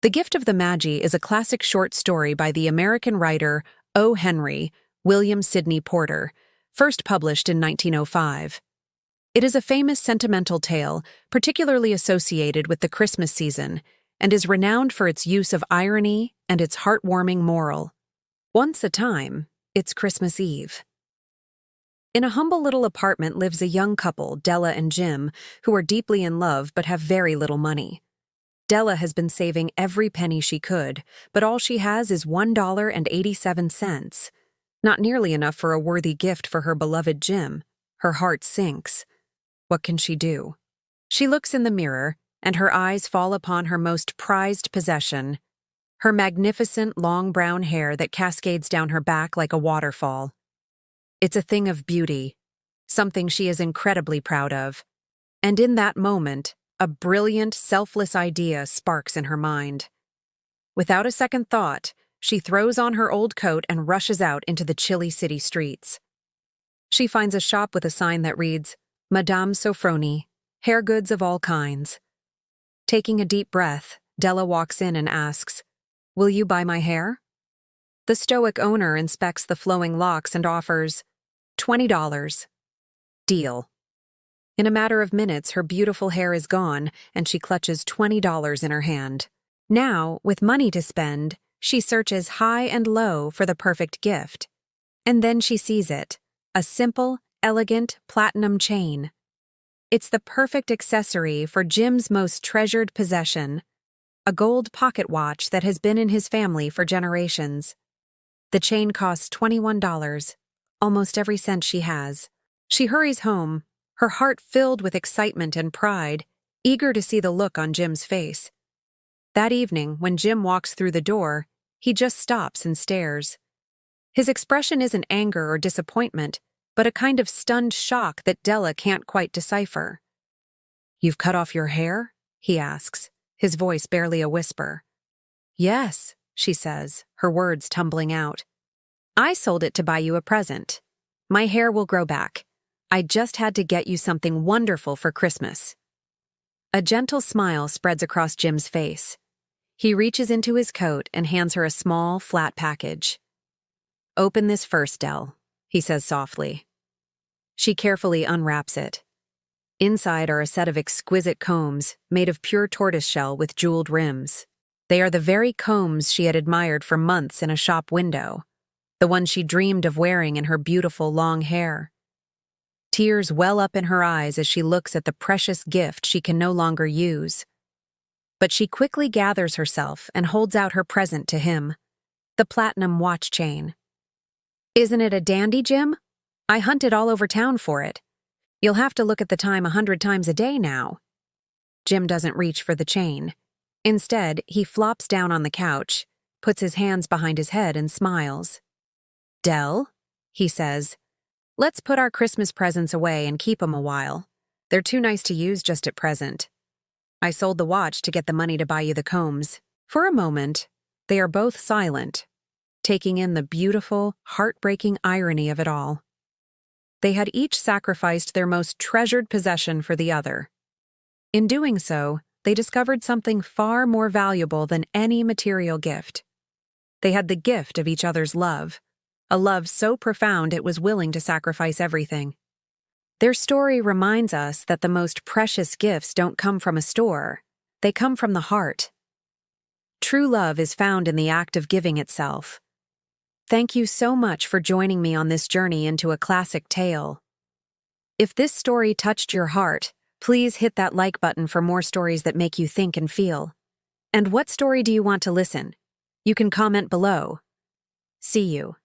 The Gift of the Magi is a classic short story by the American writer O. Henry William Sidney Porter, first published in 1905. It is a famous sentimental tale, particularly associated with the Christmas season, and is renowned for its use of irony and its heartwarming moral. Once a time, it's Christmas Eve. In a humble little apartment lives a young couple, Della and Jim, who are deeply in love but have very little money. Della has been saving every penny she could, but all she has is $1.87. Not nearly enough for a worthy gift for her beloved Jim. Her heart sinks. What can she do? She looks in the mirror, and her eyes fall upon her most prized possession, her magnificent long brown hair that cascades down her back like a waterfall. It's a thing of beauty, something she is incredibly proud of. And in that moment, a brilliant, selfless idea sparks in her mind. Without a second thought, she throws on her old coat and rushes out into the chilly city streets. She finds a shop with a sign that reads, Madame Sofroni, hair goods of all kinds. Taking a deep breath, Della walks in and asks, "Will you buy my hair?" The stoic owner inspects the flowing locks and offers, $20. Deal. In a matter of minutes, her beautiful hair is gone, and she clutches $20 in her hand. Now, with money to spend, she searches high and low for the perfect gift. And then she sees it, a simple, elegant platinum chain. It's the perfect accessory for Jim's most treasured possession, a gold pocket watch that has been in his family for generations. The chain costs $21, almost every cent she has. She hurries home, her heart filled with excitement and pride, eager to see the look on Jim's face. That evening, when Jim walks through the door, he just stops and stares. His expression isn't anger or disappointment, but a kind of stunned shock that Della can't quite decipher. "You've cut off your hair?" he asks, his voice barely a whisper. "Yes," she says, her words tumbling out. "I sold it to buy you a present. My hair will grow back. I just had to get you something wonderful for Christmas." A gentle smile spreads across Jim's face. He reaches into his coat and hands her a small, flat package. "Open this first, Dell," he says softly. She carefully unwraps it. Inside are a set of exquisite combs made of pure tortoiseshell with jeweled rims. They are the very combs she had admired for months in a shop window, the ones she dreamed of wearing in her beautiful long hair. Tears well up in her eyes as she looks at the precious gift she can no longer use. But she quickly gathers herself and holds out her present to him, the platinum watch chain. "Isn't it a dandy, Jim? I hunted all over town for it. You'll have to look at the time 100 times a day now." Jim doesn't reach for the chain. Instead, he flops down on the couch, puts his hands behind his head and smiles. "Dell," he says, "let's put our Christmas presents away and keep 'em a while. They're too nice to use just at present. I sold the watch to get the money to buy you the combs." For a moment, they are both silent, taking in the beautiful, heartbreaking irony of it all. They had each sacrificed their most treasured possession for the other. In doing so, they discovered something far more valuable than any material gift. They had the gift of each other's love, a love so profound it was willing to sacrifice everything. Their story reminds us that the most precious gifts don't come from a store, they come from the heart. True love is found in the act of giving itself. Thank you so much for joining me on this journey into a classic tale. If this story touched your heart, please hit that like button for more stories that make you think and feel. And what story do you want to listen? You can comment below. See you.